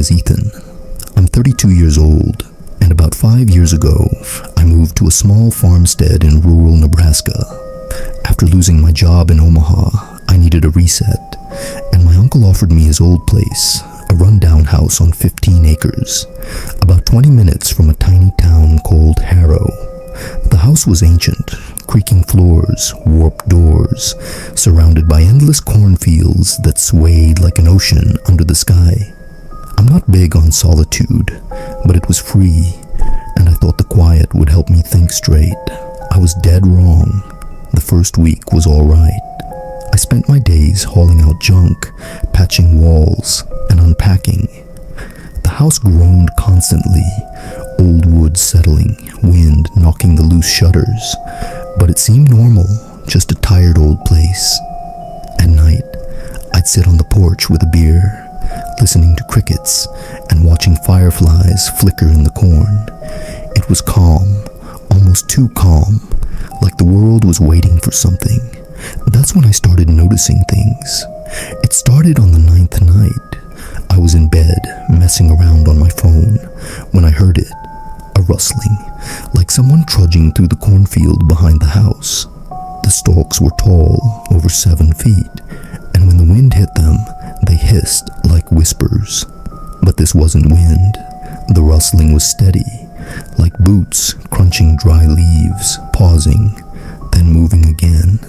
is Ethan. I'm 32 years old, and about 5 years ago, I moved to a small farmstead in rural Nebraska. After losing my job in Omaha, I needed a reset, and my uncle offered me his old place, a rundown house on 15 acres, about 20 minutes from a tiny town called Harrow. The house was ancient, creaking floors, warped doors, surrounded by endless cornfields that swayed like an ocean under the sky. I'm not big on solitude, but it was free, and I thought the quiet would help me think straight. I was dead wrong. The first week was all right. I spent my days hauling out junk, patching walls, and unpacking. The house groaned constantly, old wood settling, wind knocking the loose shutters, but it seemed normal, just a tired old place. At night, I'd sit on the porch with a beer, listening to crickets and watching fireflies flicker in the corn. It was calm, almost too calm, like the world was waiting for something. That's when I started noticing things. It started on the 9th night. I was in bed, messing around on my phone, when I heard it, a rustling, like someone trudging through the cornfield behind the house. The stalks were tall, over 7 feet, and when the wind hit them, they hissed like whispers. But this wasn't wind. The rustling was steady, like boots crunching dry leaves, pausing, then moving again.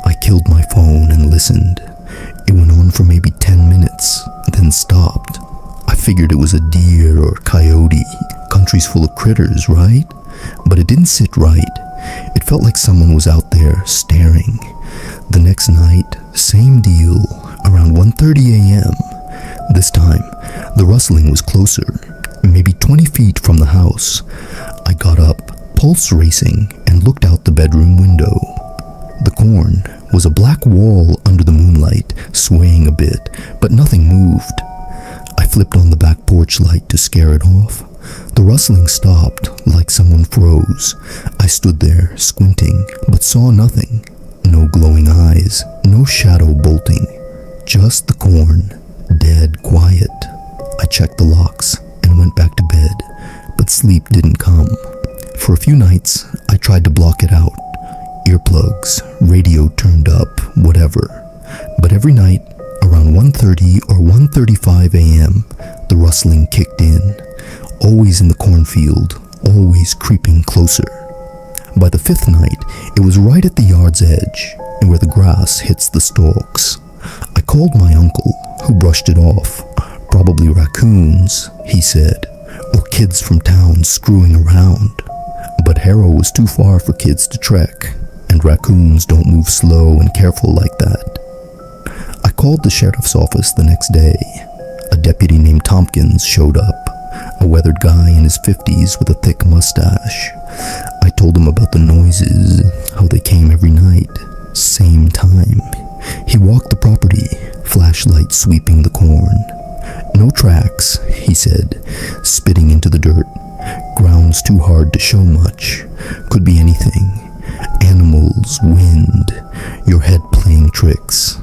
I killed my phone and listened. It went on for maybe 10 minutes, then stopped. I figured it was a deer or coyote. Country's full of critters, right? But it didn't sit right. It felt like someone was out there staring. The next night, same deal, around 1:30 a.m. This time, the rustling was closer, maybe 20 feet from the house. I got up, pulse racing, and looked out the bedroom window. The corn was a black wall under the moonlight, swaying a bit, but nothing moved. I flipped on the back porch light to scare it off. The rustling stopped, like someone froze. I stood there, squinting, but saw nothing. No glowing eyes, no shadow bolting. Just the corn, dead quiet. I checked the locks and went back to bed, but sleep didn't come. For a few nights, I tried to block it out. Earplugs, radio turned up, whatever. But every night, around 1:30 or 1:35 a.m., the rustling kicked in. Always in the cornfield, always creeping closer. By the 5th night, it was right at the yard's edge, where the grass hits the stalks. I called my uncle, who brushed it off. Probably raccoons, he said, or kids from town screwing around. But Harrow was too far for kids to trek, and raccoons don't move slow and careful like that. I called the sheriff's office the next day. A deputy named Tompkins showed up, a weathered guy in his 50s with a thick mustache. I told him about the noises, how they came every night, same time. He walked the property, flashlight sweeping the corn. No tracks, he said, spitting into the dirt. Ground's too hard to show much. Could be anything. Animals, wind, your head playing tricks.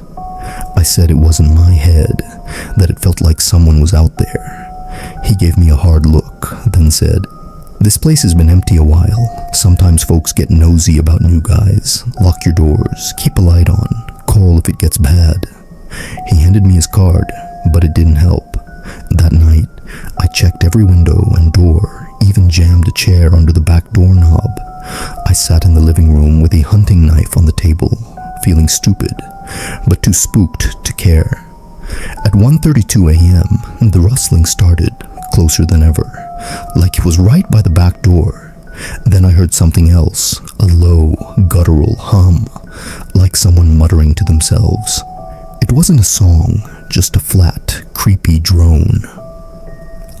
I said it wasn't my head, that it felt like someone was out there. He gave me a hard look, then said, "This place has been empty a while. Sometimes folks get nosy about new guys. Lock your doors, keep a light on, call if it gets bad." He handed me his card, but it didn't help. That night, I checked every window and door, even jammed a chair under the back doorknob. I sat in the living room with a hunting knife on the table, feeling stupid, but too spooked to care. At 1:32 a.m., the rustling started, closer than ever, like it was right by the back door. Then I heard something else, a low, guttural hum, like someone muttering to themselves. It wasn't a song, just a flat, creepy drone.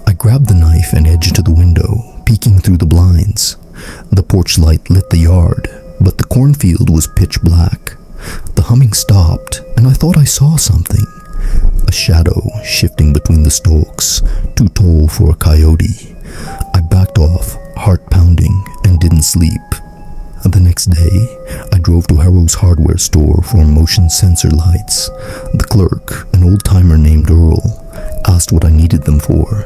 I grabbed the knife and edged to the window, peeking through the blinds. The porch light lit the yard, but the cornfield was pitch black. The humming stopped, and I thought I saw something. A shadow shifting between the stalks, too tall for a coyote. I backed off, heart pounding, and didn't sleep. The next day, I drove to Harrow's hardware store for motion sensor lights. The clerk, an old-timer named Earl, asked what I needed them for.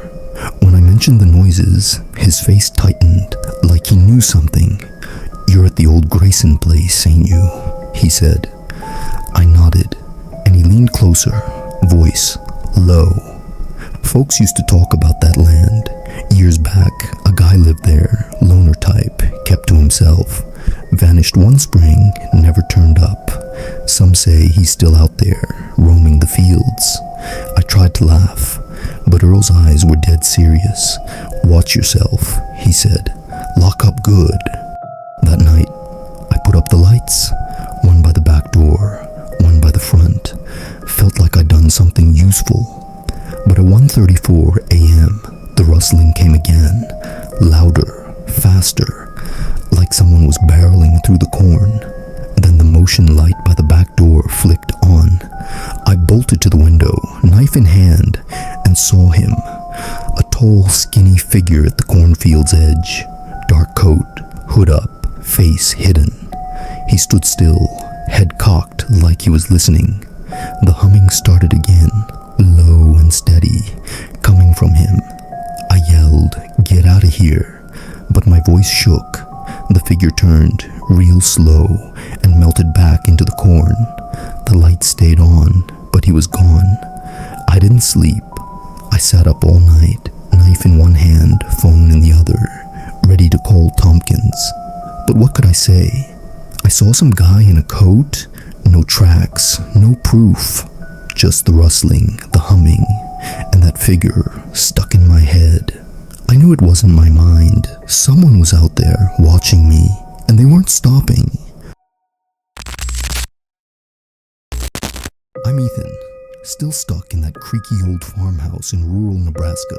When I mentioned the noises, his face tightened like he knew something. "You're at the old Grayson place, ain't you?" he said. I nodded, and he leaned closer, voice low. "Folks used to talk about that land. Years back, a guy lived there, loner type, kept to himself. Vanished one spring, never turned up. Some say he's still out there, roaming the fields." I tried to laugh, but Earl's eyes were dead serious. "Watch yourself," he said. "Lock up good." That night, I put up the lights, one by the back door, one by the front. Felt like I'd done something useful. But at 1:34 a.m., the rustling came again, louder, faster, like someone was barreling through the corn. Then the motion light by the back door flicked on. I bolted to the window, knife in hand, and saw him, a tall, skinny figure at the cornfield's edge. Dark coat, hood up, face hidden. He stood still, head cocked like he was listening. The humming started again, low and steady, coming from him. I yelled, "Get out of here," but my voice shook. The figure turned, real slow, and melted back into the corn. The light stayed on, but he was gone. I didn't sleep. I sat up all night, knife in one hand, phone in the other, ready to call Tompkins. But what could I say? I saw some guy in a coat, no tracks, no proof. Just the rustling, the humming, and that figure stuck in my head. I knew it wasn't my mind. Someone was out there watching me, and they weren't stopping. I'm Ethan, still stuck in that creaky old farmhouse in rural Nebraska,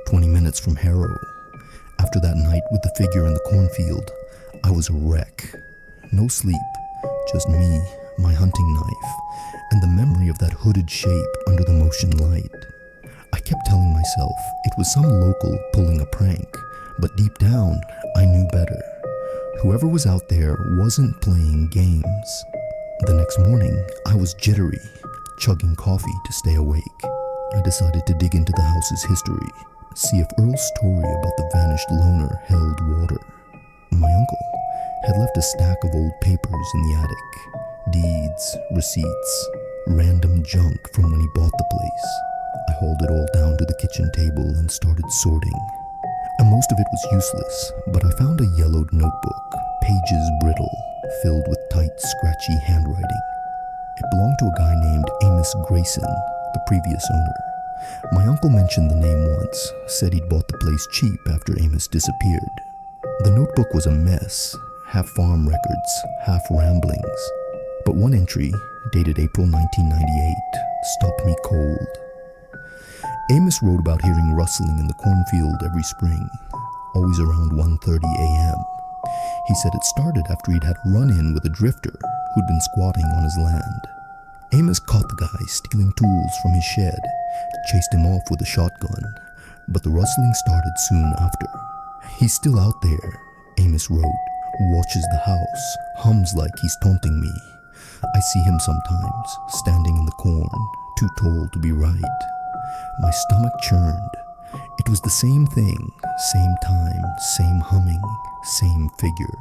20 minutes from Harrow. After that night with the figure in the cornfield, I was a wreck. No sleep, just me, my hunting knife, and the memory of that hooded shape under the motion light. I kept telling myself it was some local pulling a prank, but deep down, I knew better. Whoever was out there wasn't playing games. The next morning, I was jittery, chugging coffee to stay awake. I decided to dig into the house's history, see if Earl's story about the vanished loner held water. My uncle had left a stack of old papers in the attic. Deeds, receipts, random junk from when he bought the place. I hauled it all down to the kitchen table and started sorting. And most of it was useless, but I found a yellowed notebook, pages brittle, filled with tight, scratchy handwriting. It belonged to a guy named Amos Grayson, the previous owner. My uncle mentioned the name once, said he'd bought the place cheap after Amos disappeared. The notebook was a mess, half farm records, half ramblings. But one entry, dated April 1998, stopped me cold. Amos wrote about hearing rustling in the cornfield every spring, always around 1:30 a.m. He said it started after he'd had a run-in with a drifter who'd been squatting on his land. Amos caught the guy stealing tools from his shed, chased him off with a shotgun, but the rustling started soon after. "He's still out there," Amos wrote, "watches the house, hums like he's taunting me. I see him sometimes, standing in the corn, too tall to be right." My stomach churned. It was the same thing, same time, same humming, same figure.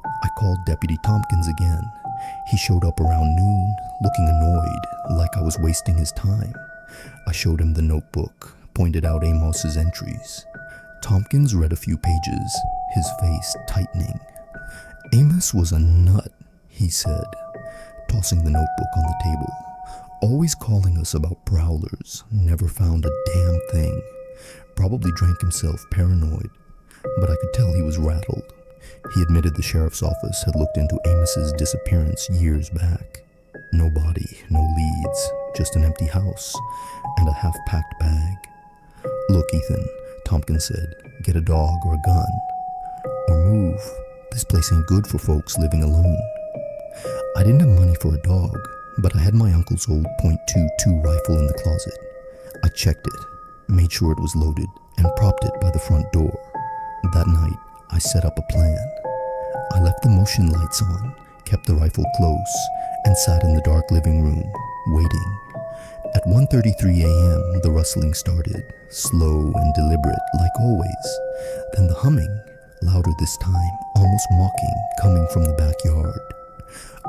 I called Deputy Tompkins again. He showed up around noon, looking annoyed, like I was wasting his time. I showed him the notebook, pointed out Amos's entries. Tompkins read a few pages, his face tightening. "Amos was a nut," he said, tossing the notebook on the table. "Always calling us about prowlers, never found a damn thing. Probably drank himself paranoid, but I could tell he was rattled." He admitted the sheriff's office had looked into Amos's disappearance years back. No body, no leads, just an empty house and a half-packed bag. "Look, Ethan," Tompkins said, "get a dog or a gun. Or move. This place ain't good for folks living alone." I didn't have money for a dog, but I had my uncle's old .22 rifle in the closet. I checked it, made sure it was loaded, and propped it by the front door. That night, I set up a plan. I left the motion lights on, kept the rifle close, and sat in the dark living room, waiting. At 1:33 a.m., the rustling started, slow and deliberate like always. Then the humming, louder this time, almost mocking, coming from the backyard.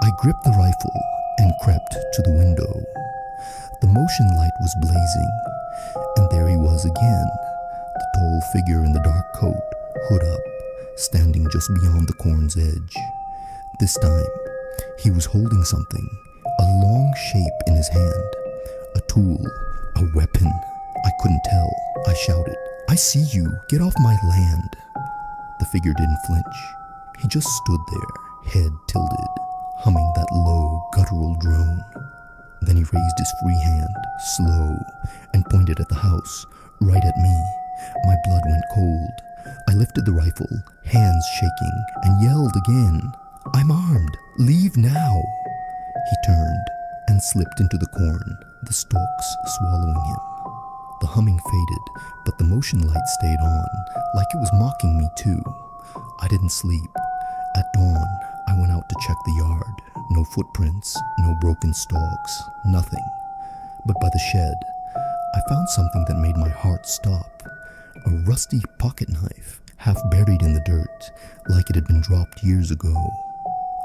I gripped the rifle and crept to the window. The motion light was blazing, and there he was again, the tall figure in the dark coat, hood up, standing just beyond the corn's edge. This time, he was holding something, a long shape in his hand, a tool, a weapon. I couldn't tell. I shouted, "I see you, get off my land." The figure didn't flinch. He just stood there, head tilted, humming that low, guttural drone. Then he raised his free hand, slow, and pointed at the house, right at me. My blood went cold. I lifted the rifle, hands shaking, and yelled again, "I'm armed, leave now." He turned and slipped into the corn, the stalks swallowing him. The humming faded, but the motion light stayed on, like it was mocking me too. I didn't sleep. At dawn, I went out to check the yard. No footprints, no broken stalks, nothing. But by the shed, I found something that made my heart stop. A rusty pocket knife, half buried in the dirt, like it had been dropped years ago.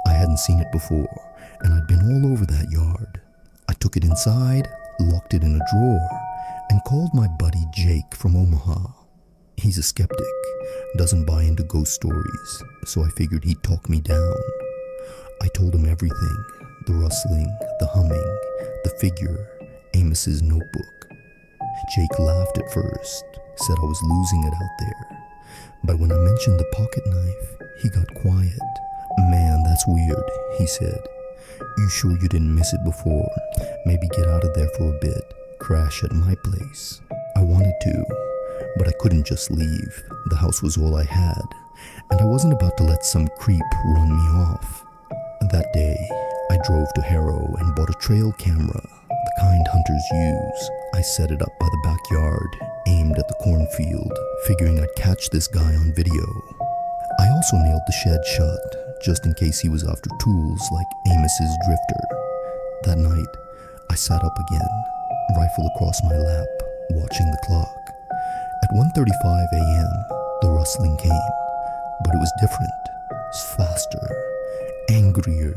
I hadn't seen it before, and I'd been all over that yard. I took it inside, locked it in a drawer, and called my buddy Jake from Omaha. He's a skeptic, doesn't buy into ghost stories, so I figured he'd talk me down. I told him everything, the rustling, the humming, the figure, Amos's notebook. Jake laughed at first, said I was losing it out there. But when I mentioned the pocket knife, he got quiet. "Man, that's weird," he said. "You sure you didn't miss it before? Maybe get out of there for a bit, crash at my place." I wanted to, but I couldn't just leave. The house was all I had, and I wasn't about to let some creep run me off. That day, I drove to Harrow and bought a trail camera, the kind hunters use. I set it up by the backyard, aimed at the cornfield, figuring I'd catch this guy on video. I also nailed the shed shut, just in case he was after tools like Amos's drifter. That night, I sat up again, rifle across my lap, watching the clock. At 1:35 a.m., the rustling came, but it was different, faster, angrier,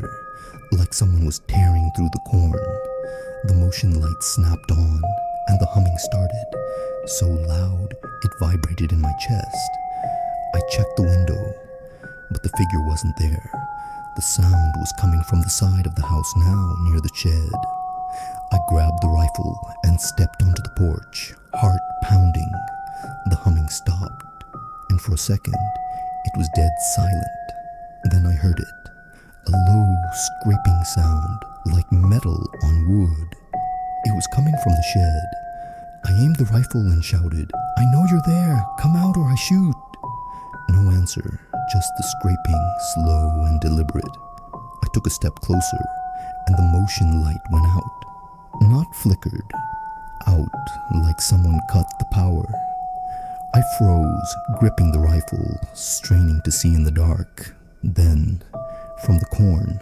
like someone was tearing through the corn. The motion light snapped on, and the humming started, so loud it vibrated in my chest. I checked the window, but the figure wasn't there. The sound was coming from the side of the house now, near the shed. I grabbed the rifle and stepped onto the porch, heart pounding. The humming stopped, and for a second, it was dead silent. Then I heard it, a low, scraping sound, like metal on wood. It was coming from the shed. I aimed the rifle and shouted, "I know you're there, come out or I shoot." No answer, just the scraping, slow and deliberate. I took a step closer, and the motion light went out. Not flickered, out like someone cut the power. I froze, gripping the rifle, straining to see in the dark. Then, from the corn,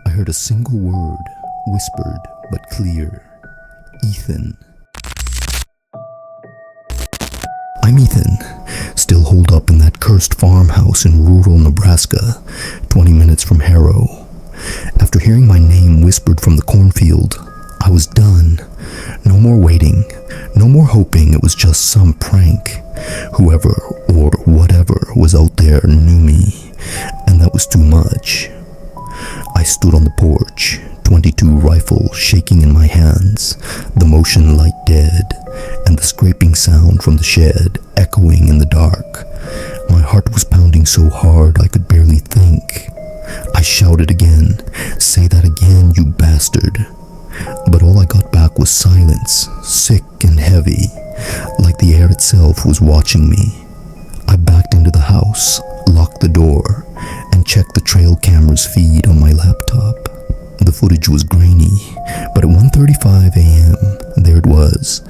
I heard a single word, whispered but clear. "Ethan." I'm Ethan, still holed up in that cursed farmhouse in rural Nebraska, 20 minutes from Harrow. After hearing my name whispered from the cornfield, I was done. No more waiting, no more hoping it was just some prank. Whoever or whatever was out there knew me, and that was too much. I stood on the porch, .22 rifle shaking in my hands, the motion light dead, and the scraping sound from the shed echoing in the dark. My heart was pounding so hard I could barely think. I shouted again, "Say that again, you bastard." But all I got back was silence, sick and heavy, like the air itself was watching me. I backed into the house, locked the door, and checked the trail camera's feed on my laptop. The footage was grainy, but at 1:35 a.m., there it was,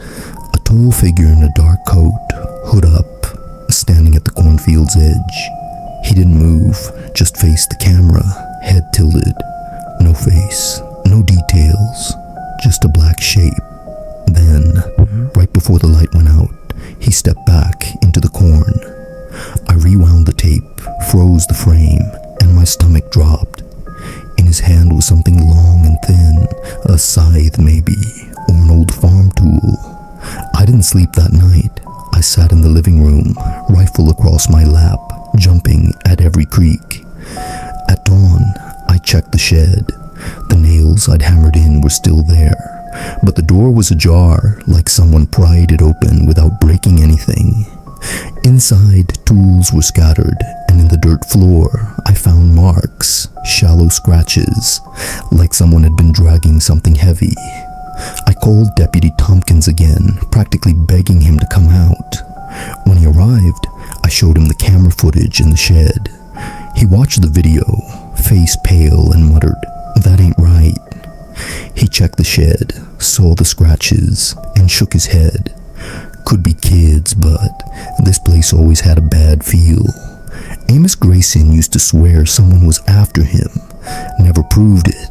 a tall figure in a dark coat, hood up, standing at the cornfield's edge. He didn't move, just faced the camera, head tilted. No face, no details, just a black shape, Then, right before the light went out, he stepped back into the corn. I rewound the tape, froze the frame, and my stomach dropped. In his hand was something long and thin, a scythe maybe, or an old farm tool. I didn't sleep that night. I sat in the living room, rifle across my lap, jumping at every creak. At dawn, I checked the shed. The nails I'd hammered in were still there, but the door was ajar, like someone pried it open without breaking anything. Inside, tools were scattered, and in the dirt floor, I found marks, shallow scratches, like someone had been dragging something heavy. I called Deputy Tompkins again, practically begging him to come out. When he arrived, I showed him the camera footage in the shed. He watched the video, face pale, and muttered, "That ain't right." He checked the shed, saw the scratches, and shook his head. Could be kids, but this place always had a bad feel. Amos Grayson used to swear someone was after him, never proved it.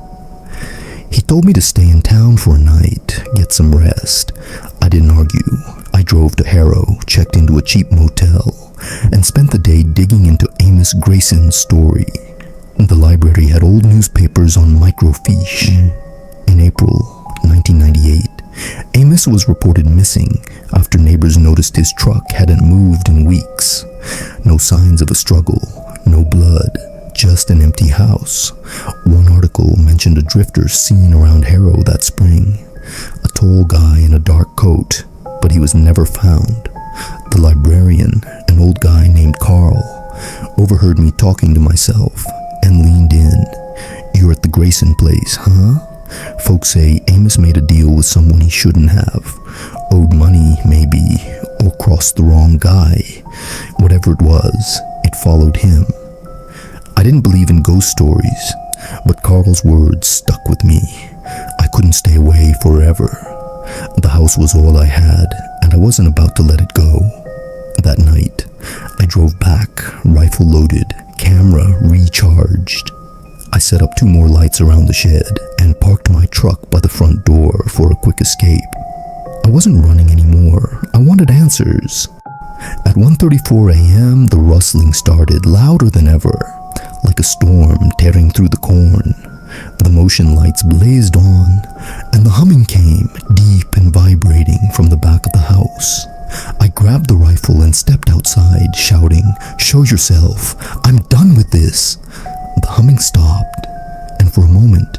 He told me to stay in town for a night, get some rest. I didn't argue. I drove to Harrow, checked into a cheap motel, and spent the day digging into Amos Grayson's story. The library had old newspapers on microfiche. In April 1998, Amos was reported missing after neighbors noticed his truck hadn't moved in weeks. No signs of a struggle, no blood, just an empty house. One article mentioned a drifter seen around Harrow that spring. A tall guy in a dark coat, but he was never found. The librarian, an old guy named Carl, overheard me talking to myself and leaned in. "You're at the Grayson place, huh? Folks say Amos made a deal with someone he shouldn't have. Owed money, maybe, or crossed the wrong guy. Whatever it was, it followed him." I didn't believe in ghost stories, but Carl's words stuck with me. I couldn't stay away forever. The house was all I had, and I wasn't about to let it go. That night, I drove back, rifle loaded, camera recharged. I set up 2 more lights around the shed and parked my truck by the front door for a quick escape. I wasn't running anymore. I wanted answers. At 1:34 a.m., the rustling started, louder than ever, like a storm tearing through the corn. The motion lights blazed on, and the humming came, deep and vibrating, from the back of the house. I grabbed the rifle and stepped outside, shouting, "Show yourself! I'm done with this!" The humming stopped, and for a moment,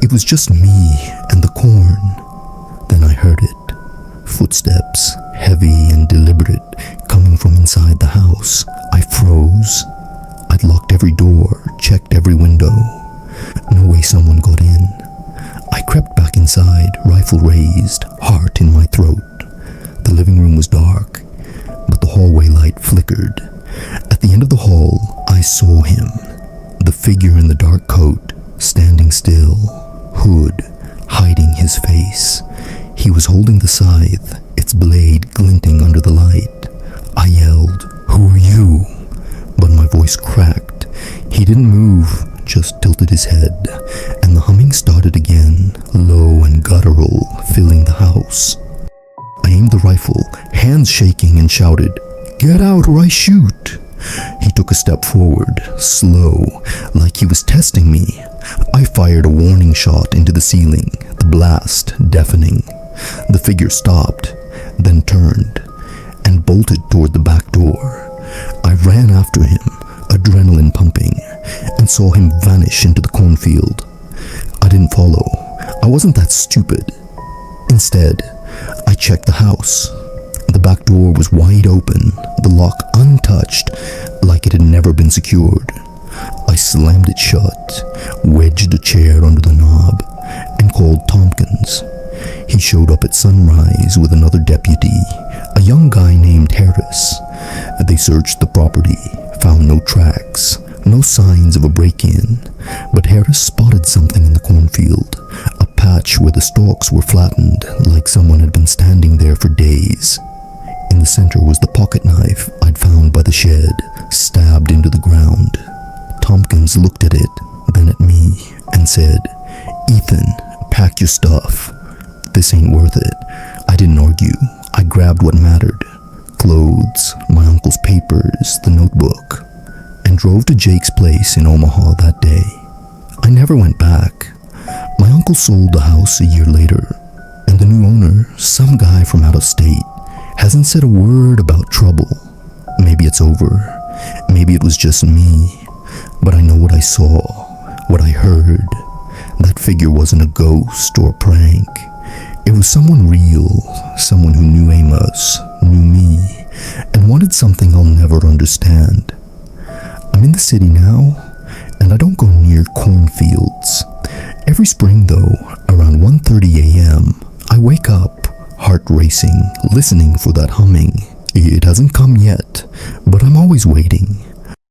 it was just me and the corn. Then I heard it. Footsteps, heavy and deliberate, coming from inside the house. I froze. I'd locked every door, checked every window. No way someone got in. I crept back inside, rifle raised, heart in my throat. The living room was dark, but the hallway light flickered. At the end of the hall, I saw him. The figure in the dark coat, standing still, hood hiding his face. He was holding the scythe, its blade glinting under the light. I yelled, "Who are you?" But my voice cracked. He didn't move, just tilted his head, and the humming started again, low and guttural, filling the house. I aimed the rifle, hands shaking, and shouted, "Get out or I shoot!" He took a step forward, slow, like he was testing me. I fired a warning shot into the ceiling, the blast deafening. The figure stopped, then turned, and bolted toward the back door. I ran after him, adrenaline pumping, and saw him vanish into the cornfield. I didn't follow. I wasn't that stupid. Instead, I checked the house. The back door was wide open, the lock untouched, like it had never been secured. I slammed it shut, wedged a chair under the knob, and called Tompkins. He showed up at sunrise with another deputy, a young guy named Harris. They searched the property, found no tracks, no signs of a break-in, but Harris spotted something in the cornfield, a patch where the stalks were flattened, like someone had been standing there for days. In the center was the pocket knife I'd found by the shed, stabbed into the ground. Tompkins looked at it, then at me, and said, "Ethan, pack your stuff. This ain't worth it. I didn't argue. I grabbed what mattered. Clothes, my uncle's papers, the notebook, and drove to Jake's place in Omaha that day. I never went back. My uncle sold the house a year later, and the new owner, some guy from out of state, hasn't said a word about trouble. Maybe it's over. Maybe it was just me. But I know what I saw, what I heard. That figure wasn't a ghost or a prank. It was someone real, someone who knew Amos, knew me, and wanted something I'll never understand. I'm in the city now, and I don't go near cornfields. Every spring though, around 1:30 a.m., I wake up, heart racing, listening for that humming. It hasn't come yet, but I'm always waiting.